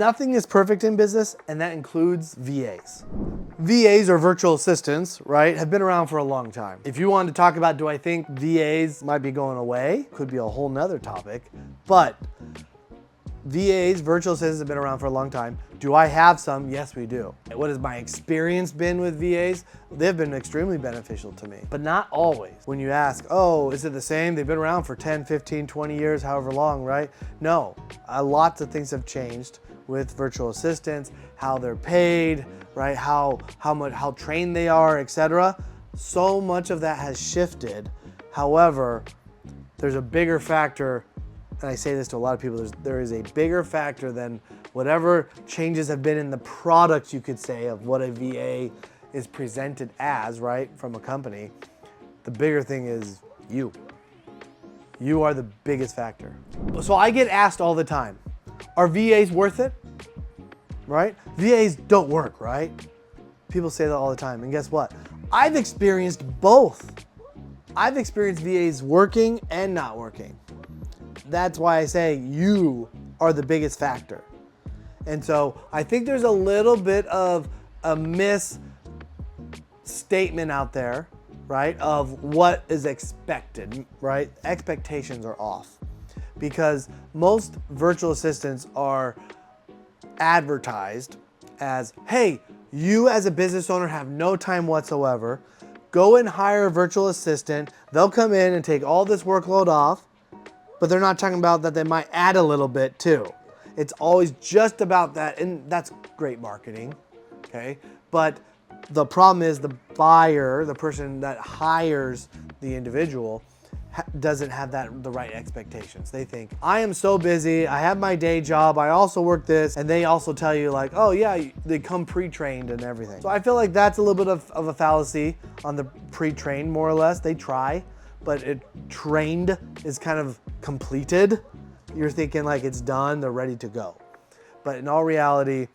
Nothing is perfect in business, and that includes VAs. VAs or virtual assistants, right, have been around for a long time. If you wanted to talk about, do I think VAs might be going away? Could be a whole nother topic, but VAs, virtual assistants, have been around for a long time. Do I have some? Yes, we do. What has my experience been with VAs? They've been extremely beneficial to me, but not always. When you ask, oh, is it the same? They've been around for 10, 15, 20 years, however long, right? No, lots of things have changed with virtual assistants, how they're paid, right? How trained they are, etc. So much of that has shifted. However, there's a bigger factor, and I say this to a lot of people, there is a bigger factor than whatever changes have been in the product, you could say, of what a VA is presented as, right, from a company. The bigger thing is you. You are the biggest factor. So I get asked all the time, are VAs worth it? Right? VAs don't work, right? People say that all the time, and guess what? I've experienced both. I've experienced VAs working and not working. That's why I say you are the biggest factor. And so I think there's a little bit of a misstatement out there, right, of what is expected, right? Expectations are off because most virtual assistants are advertised as, hey, you as a business owner have no time whatsoever. Go and hire a virtual assistant. They'll come in and take all this workload off, but they're not talking about that they might add a little bit too. It's always just about that, and that's great marketing, okay? But the problem is the buyer, the person that hires the individual, doesn't have the right expectations. They think, I am so busy, I have my day job, I also work this, and they also tell you like, oh yeah, they come pre-trained and everything. So I feel like that's a little bit of a fallacy on the pre-trained, more or less. They try, but trained is kind of completed. You're thinking like it's done, they're ready to go. But in all reality,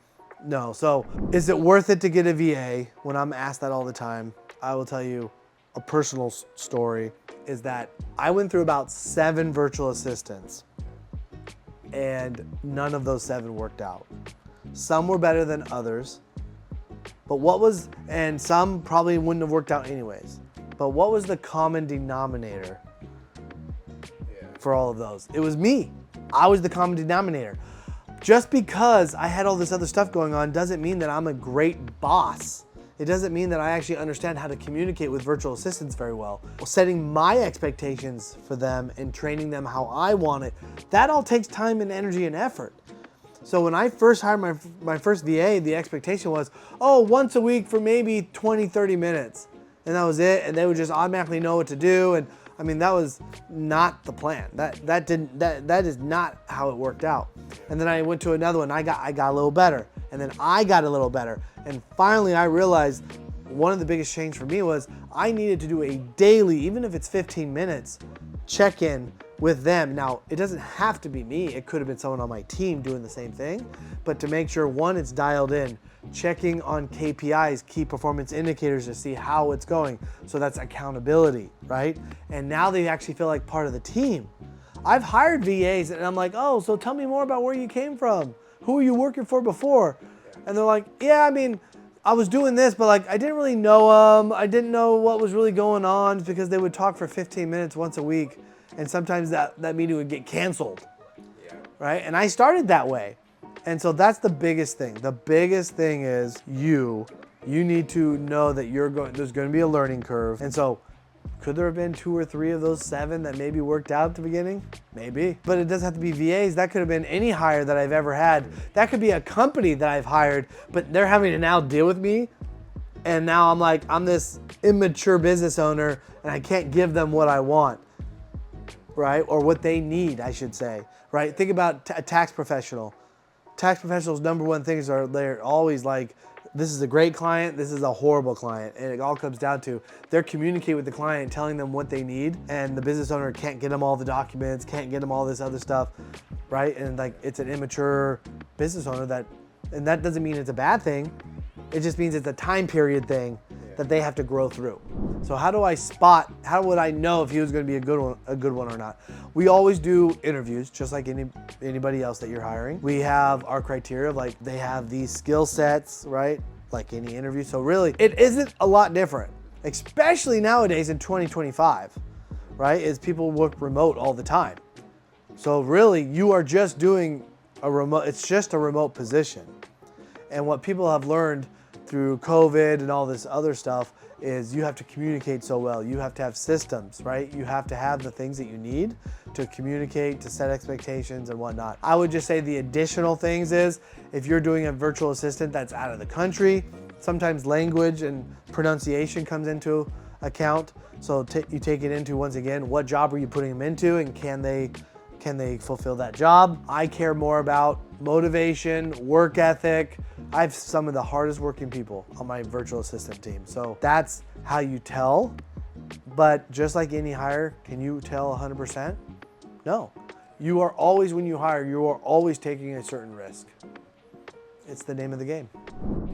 no. So is it worth it to get a VA? When I'm asked that all the time, I will tell you a personal story is that I went through about 7 virtual assistants and none of those 7 worked out. Some were better than others, and some probably wouldn't have worked out anyways. But what was the common denominator for all of those? It was me. I was the common denominator. Just because I had all this other stuff going on doesn't mean that I'm a great boss. It doesn't mean that I actually understand how to communicate with virtual assistants very well. Setting my expectations for them and training them how I want it, that all takes time and energy and effort. So when I first hired my first VA, the expectation was, oh, once a week for maybe 20, 30 minutes. And that was it, and they would just automatically know what to do. And I mean, that was not the plan. That is not how it worked out. And then I went to another one. I got a little better, and then I got a little better, and finally I realized one of the biggest change for me was I needed to do a daily, even if it's 15 minutes, check-in with them. Now, it doesn't have to be me. It could have been someone on my team doing the same thing, but to make sure, one, it's dialed in, checking on KPIs, key performance indicators, to see how it's going. So that's accountability, right? And now they actually feel like part of the team. I've hired VAs and I'm like, oh, so tell me more about where you came from. Who were you working for before? And they're like, yeah, I mean, I was doing this, but like, I didn't really know them. I didn't know what was really going on, because they would talk for 15 minutes once a week. And sometimes that meeting would get canceled, right? And I started that way. And so that's the biggest thing. The biggest thing is you need to know that there's going to be a learning curve. And so could there have been 2 or 3 of those 7 that maybe worked out at the beginning? Maybe. But it doesn't have to be VAs. That could have been any hire that I've ever had. That could be a company that I've hired, but they're having to now deal with me. And now I'm this immature business owner and I can't give them what I want, right? Or what they need, I should say, right? Think about a tax professional. Tax professionals' number one things they're always like, this is a great client, this is a horrible client. And it all comes down to they're communicating with the client, telling them what they need, and the business owner can't get them all the documents, can't get them all this other stuff, right? And like, it's an immature business owner and that doesn't mean it's a bad thing. It just means it's a time period thing. that they have to grow through. So how would I know if he was going to be a good one or not? We always do interviews, just like anybody else that you're hiring. We have our criteria of like, they have these skill sets, right? Like any interview. So really, it isn't a lot different, especially nowadays in 2025, right? Is people work remote all the time. So really, you are just doing it's just a remote position. And what people have learned through COVID and all this other stuff is you have to communicate so well. You have to have systems, right? You have to have the things that you need to communicate, to set expectations and whatnot. I would just say the additional things is, if you're doing a virtual assistant that's out of the country, sometimes language and pronunciation comes into account. So you take it into, once again, what job are you putting them into, and can they fulfill that job? I care more about motivation, work ethic. I have some of the hardest working people on my virtual assistant team. So that's how you tell. But just like any hire, can you tell 100%? No. You are always, when you hire, you are always taking a certain risk. It's the name of the game.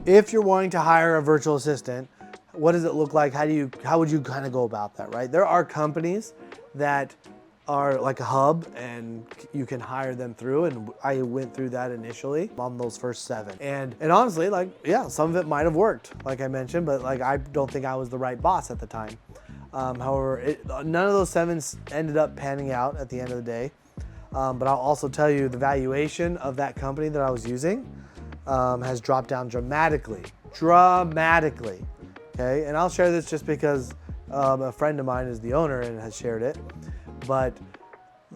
If you're wanting to hire a virtual assistant, what does it look like? How would you kind of go about that, right? There are companies that are like a hub and you can hire them through, and I went through that initially on those first 7. And honestly, like, yeah, some of it might have worked, like I mentioned, but like, I don't think I was the right boss at the time. However, none of those 7 ended up panning out at the end of the day. But I'll also tell you, the valuation of that company that I was using has dropped down dramatically, okay? And I'll share this just because a friend of mine is the owner and has shared it. But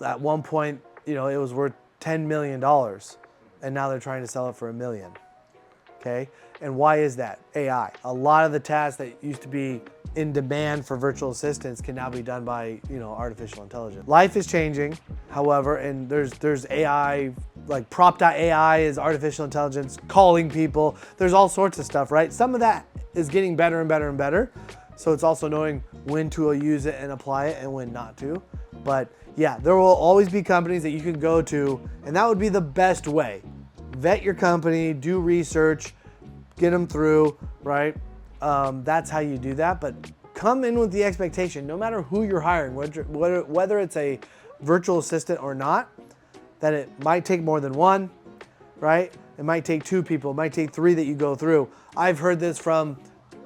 at one point, it was worth $10 million, and now they're trying to sell it for $1 million, okay? And why is that? AI. A lot of the tasks that used to be in demand for virtual assistants can now be done by, artificial intelligence. Life is changing, however, and there's AI, like prop.ai is artificial intelligence, calling people. There's all sorts of stuff, right? Some of that is getting better and better and better. So it's also knowing when to use it and apply it and when not to. But yeah, there will always be companies that you can go to, and that would be the best way. Vet your company, do research, get them through, right? That's how you do that. But come in with the expectation, no matter who you're hiring, whether it's a virtual assistant or not, that it might take more than one, right? It might take 2 people, it might take 3 that you go through. I've heard this from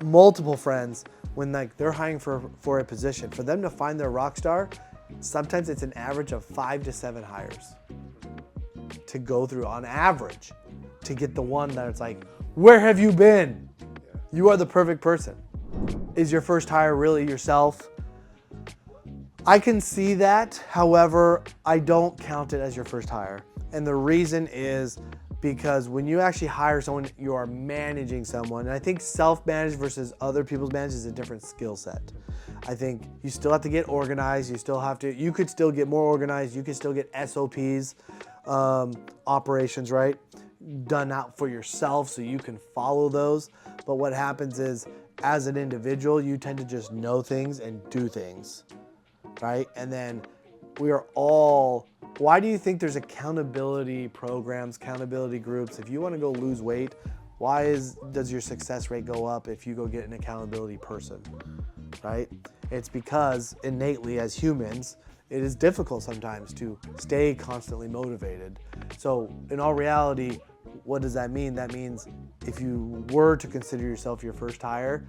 multiple friends when like they're hiring for a position. For them to find their rock star, sometimes it's an average of 5 to 7 hires to go through on average to get the one that it's like, where have you been? You are the perfect person. Is your first hire really yourself? I can see that. However, I don't count it as your first hire. And the reason is because when you actually hire someone, you are managing someone. And I think self-managed versus other people's managed is a different skill set. I think you still have to get organized. You could still get more organized. You could still get SOPs, operations, right? Done out for yourself so you can follow those. But what happens is, as an individual, you tend to just know things and do things, right? And then why do you think there's accountability programs, accountability groups? If you want to go lose weight, does your success rate go up if you go get an accountability person, right? It's because innately as humans, it is difficult sometimes to stay constantly motivated. So in all reality, what does that mean? That means if you were to consider yourself your first hire,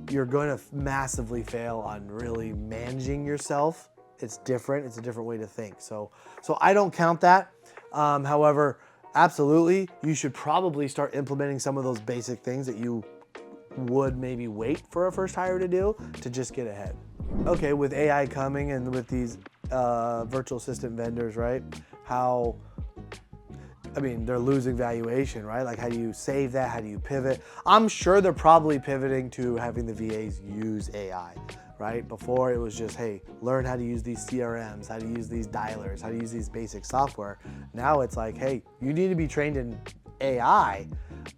you're going to massively fail on really managing yourself. It's different. It's a different way to think. So I don't count that. However, absolutely, you should probably start implementing some of those basic things that you would maybe wait for a first hire to do to just get ahead. Okay, with AI coming and with these virtual assistant vendors, right? They're losing valuation, right? Like, how do you save that? How do you pivot? I'm sure they're probably pivoting to having the VAs use AI, right? Before it was just, hey, learn how to use these CRMs, how to use these dialers, how to use these basic software. Now it's like, hey, you need to be trained in AI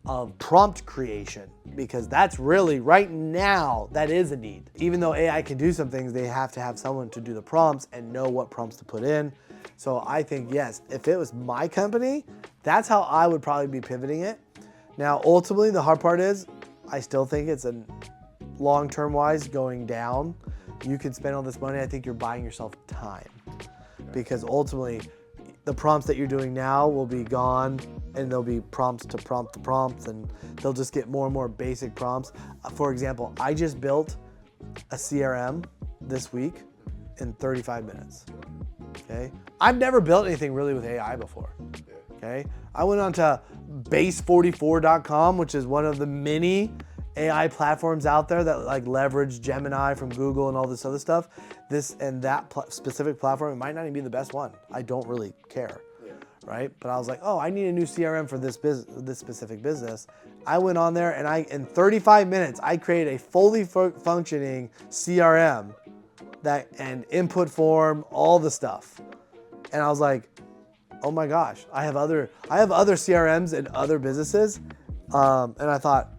of prompt creation, because that's really, right now, that is a need. Even though AI can do some things, they have to have someone to do the prompts and know what prompts to put in. So I think, yes, if it was my company, that's how I would probably be pivoting it. Now, ultimately, the hard part is, I still think it's long-term wise going down. You can spend all this money. I think you're buying yourself time, because ultimately the prompts that you're doing now will be gone, and there'll be prompts to prompts, and they'll just get more and more basic prompts. For example, I just built a CRM this week in 35 minutes. Okay, I've never built anything really with AI before. Okay, I went on to base44.com, which is one of the many AI platforms out there that like leverage Gemini from Google and all this other stuff. This and that specific platform, it might not even be the best one. I don't really care, right? But I was like, oh, I need a new CRM for this specific business. I went on there and in 35 minutes, I created a fully functioning CRM and input form, all the stuff. And I was like, oh my gosh, I have other CRMs and other businesses. And I thought,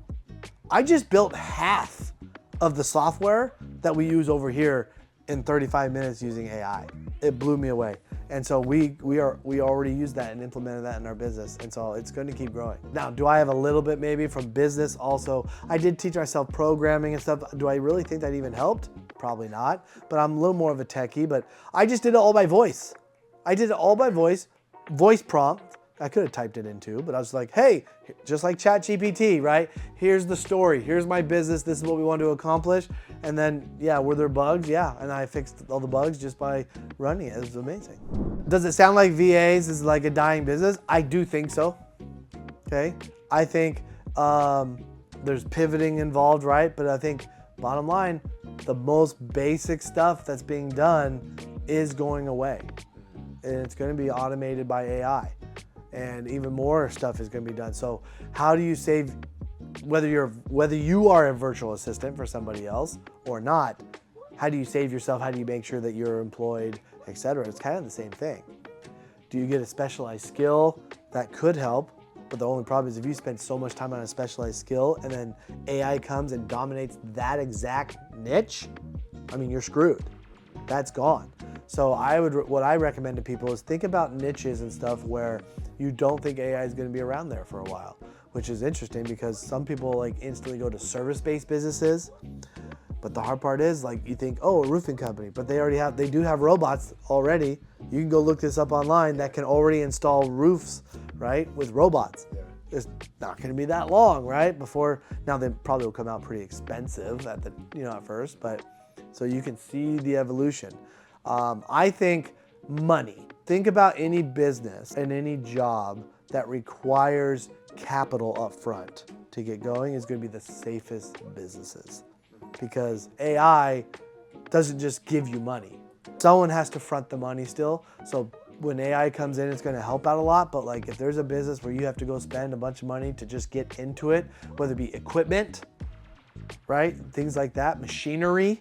I just built half of the software that we use over here in 35 minutes using AI. It blew me away. And so we already use that and implemented that in our business. And so it's going to keep growing. Now, do I have a little bit maybe from business also? I did teach myself programming and stuff. Do I really think that even helped? Probably not, but I'm a little more of a techie, but I just did it all by voice. I did it all by voice prompt. I could have typed it in too, but I was like, hey, just like ChatGPT, right? Here's the story. Here's my business. This is what we want to accomplish. And then, yeah, were there bugs? Yeah. And I fixed all the bugs just by running it. It was amazing. Does it sound like VAs is like a dying business? I do think so. Okay. I think there's pivoting involved, right? But I think bottom line, the most basic stuff that's being done is going away. And it's going to be automated by AI. And even more stuff is going to be done. So how do you save, whether you are a virtual assistant for somebody else or not, how do you save yourself? How do you make sure that you're employed, etc.? It's kind of the same thing. Do you get a specialized skill that could help? But the only problem is if you spend so much time on a specialized skill and then AI comes and dominates that exact niche, I mean, you're screwed. That's gone. So what I recommend to people is think about niches and stuff where you don't think AI is going to be around there for a while, which is interesting because some people like instantly go to service-based businesses. But the hard part is like you think, oh, a roofing company, but they do have robots already. You can go look this up online that can already install roofs, right, with robots. It's not going to be that long, right? Now they probably will come out pretty expensive at first, but so you can see the evolution. I think money. Think about any business and any job that requires capital up front to get going is going to be the safest businesses, because AI doesn't just give you money. Someone has to front the money still. So when AI comes in, it's going to help out a lot. But like if there's a business where you have to go spend a bunch of money to just get into it, whether it be equipment, right? Things like that, machinery,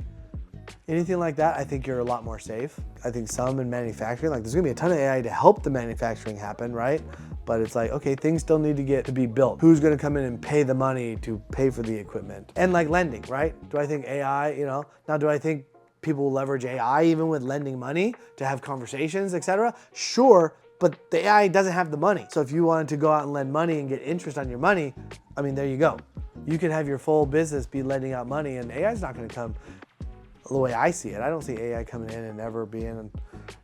anything like that, I think you're a lot more safe. I think some in manufacturing, like there's gonna be a ton of AI to help the manufacturing happen, right? But it's like, okay, things still need to get to be built. Who's gonna come in and pay the money to pay for the equipment? And like lending, right? Do I think AI, now do I think people will leverage AI even with lending money to have conversations, etc.? Sure, but the AI doesn't have the money. So if you wanted to go out and lend money and get interest on your money, I mean, there you go. You can have your full business be lending out money, and AI is not gonna come the way I see it. I don't see AI coming in and ever being,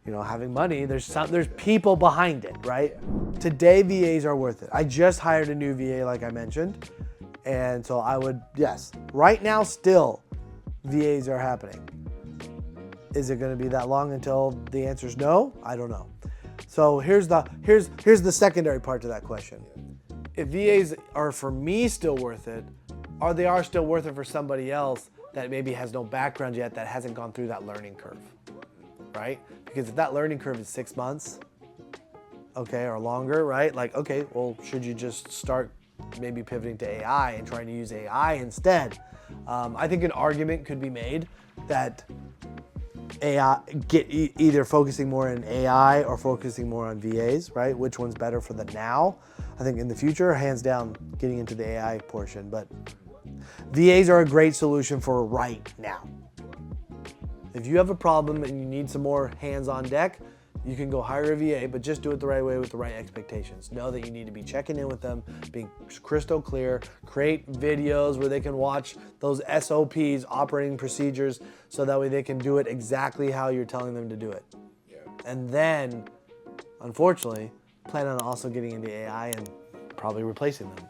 having money. There's people behind it, right? Today, VAs are worth it. I just hired a new VA, like I mentioned. And so yes, right now still, VAs are happening. Is it gonna be that long until the answer is no? I don't know. So here's the secondary part to that question. If VAs are for me still worth it, or they are still worth it for somebody else that maybe has no background yet, that hasn't gone through that learning curve, right? Because if that learning curve is 6 months, okay, or longer, right? Like, okay, well, should you just start maybe pivoting to AI and trying to use AI instead? I think an argument could be made that AI, either focusing more on AI or focusing more on VAs, right? Which one's better for the now? I think in the future, hands down, getting into the AI portion, but VAs are a great solution for right now. If you have a problem and you need some more hands on deck, you can go hire a VA, but just do it the right way with the right expectations. Know that you need to be checking in with them, being crystal clear, create videos where they can watch those SOPs, operating procedures, so that way they can do it exactly how you're telling them to do it. Yeah. And then, unfortunately, plan on also getting into AI and probably replacing them.